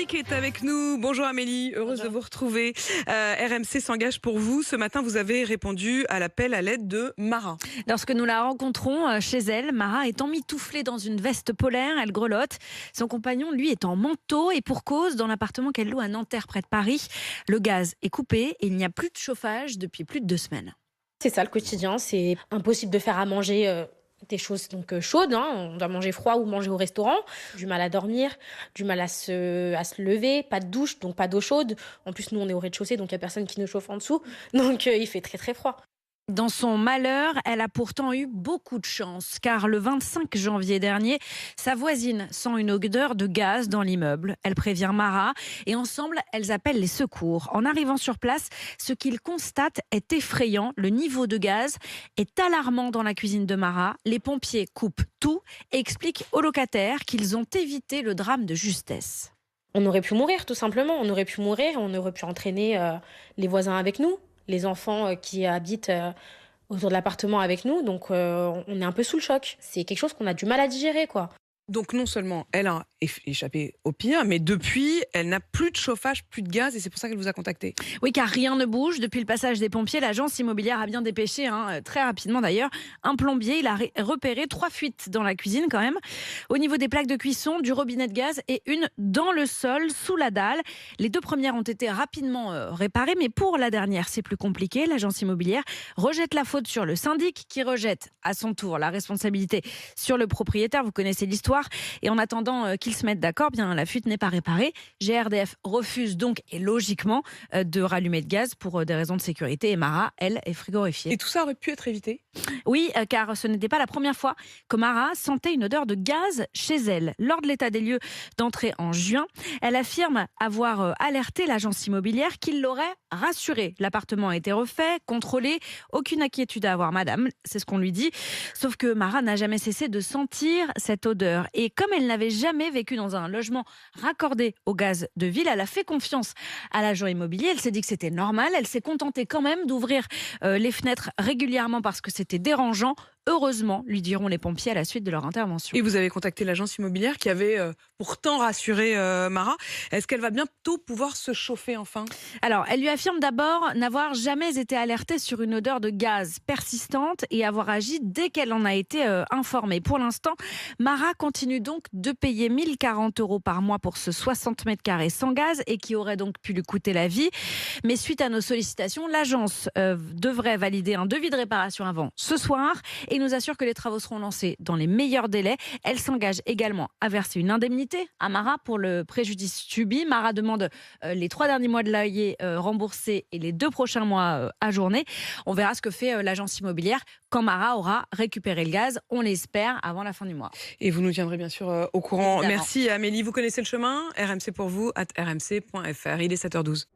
Véronique est avec nous. Bonjour Amélie, heureuse de vous retrouver. RMC s'engage pour vous. Ce matin, vous avez répondu à l'appel à l'aide de Mara. Lorsque nous la rencontrons chez elle, Mara est emmitouflée dans une veste polaire, elle grelotte. Son compagnon, lui, est en manteau et pour cause, dans l'appartement qu'elle loue à Nanterre, près de Paris, le gaz est coupé et il n'y a plus de chauffage depuis plus de 2 semaines. C'est ça le quotidien, c'est impossible de faire à manger des choses chaudes, hein. On doit manger froid ou manger au restaurant, du mal à dormir, du mal à se lever, pas de douche, donc pas d'eau chaude. En plus, nous, on est au rez-de-chaussée, donc il n'y a personne qui nous chauffe en dessous, donc il fait très très froid. Dans son malheur, elle a pourtant eu beaucoup de chance, car le 25 janvier dernier, sa voisine sent une odeur de gaz dans l'immeuble. Elle prévient Mara et ensemble, elles appellent les secours. En arrivant sur place, ce qu'ils constatent est effrayant. Le niveau de gaz est alarmant dans la cuisine de Mara. Les pompiers coupent tout et expliquent aux locataires qu'ils ont évité le drame de justesse. On aurait pu mourir, tout simplement. On aurait pu mourir, on aurait pu entraîner les voisins avec nous, les enfants qui habitent autour de l'appartement avec nous. Donc, on est un peu sous le choc. C'est quelque chose qu'on a du mal à digérer, quoi. Donc non seulement elle a échappé au pire, mais depuis, elle n'a plus de chauffage, plus de gaz et c'est pour ça qu'elle vous a contacté. Oui, car rien ne bouge. Depuis le passage des pompiers, l'agence immobilière a bien dépêché, très rapidement d'ailleurs, un plombier. Il a repéré 3 fuites dans la cuisine quand même. Au niveau des plaques de cuisson, du robinet de gaz et une dans le sol, sous la dalle. Les 2 premières ont été rapidement réparées, mais pour la dernière, c'est plus compliqué. L'agence immobilière rejette la faute sur le syndic qui rejette à son tour la responsabilité sur le propriétaire. Vous connaissez l'histoire. Et en attendant qu'ils se mettent d'accord, bien la fuite n'est pas réparée. GRDF refuse donc, et logiquement, de rallumer de gaz pour des raisons de sécurité. Et Mara, elle, est frigorifiée. Et tout ça aurait pu être évité ? Oui, car ce n'était pas la première fois que Mara sentait une odeur de gaz chez elle. Lors de l'état des lieux d'entrée en juin, elle affirme avoir alerté l'agence immobilière qui l'aurait rassurée. L'appartement a été refait, contrôlé, aucune inquiétude à avoir, madame, c'est ce qu'on lui dit. Sauf que Mara n'a jamais cessé de sentir cette odeur. Et comme elle n'avait jamais vécu dans un logement raccordé au gaz de ville, elle a fait confiance à l'agent immobilier. Elle s'est dit que c'était normal. Elle s'est contentée quand même d'ouvrir les fenêtres régulièrement parce que c'était dérangeant. Heureusement, lui diront les pompiers à la suite de leur intervention. Et vous avez contacté l'agence immobilière qui avait pourtant rassuré Mara. Est-ce qu'elle va bientôt pouvoir se chauffer enfin ? Alors, elle lui affirme d'abord n'avoir jamais été alertée sur une odeur de gaz persistante et avoir agi dès qu'elle en a été informée. Pour l'instant, Mara continue donc de payer 1 040 € par mois pour ce 60 mètres carrés sans gaz et qui aurait donc pu lui coûter la vie. Mais suite à nos sollicitations, l'agence devrait valider un devis de réparation avant ce soir et nous assure que les travaux seront lancés dans les meilleurs délais. Elle s'engage également à verser une indemnité à Mara pour le préjudice subi. Mara demande les 3 derniers mois de loyer remboursés et les 2 prochains mois ajournés. On verra ce que fait l'agence immobilière quand Mara aura récupéré le gaz, on l'espère, avant la fin du mois. Et vous nous tiendrez bien sûr au courant. Évidemment. Merci Amélie, vous connaissez le chemin. RMC pour vous, @rmc.fr. Il est 7h12.